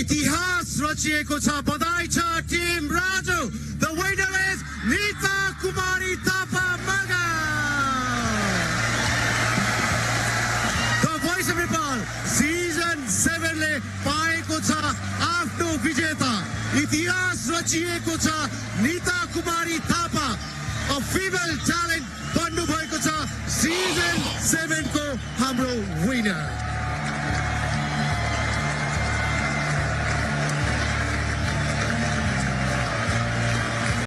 इतिहास रचिएको छ बधाई छ team Raju the winner is Nita Kumari Thapa Magar the voice of Nepal season 7 ले पाएको छ आफ्नो विजेता इतिहास रचिएको छ Nita Kumari Thapa a female talent बन्नु भएको छ सिजन 7 को हाम्रो विनर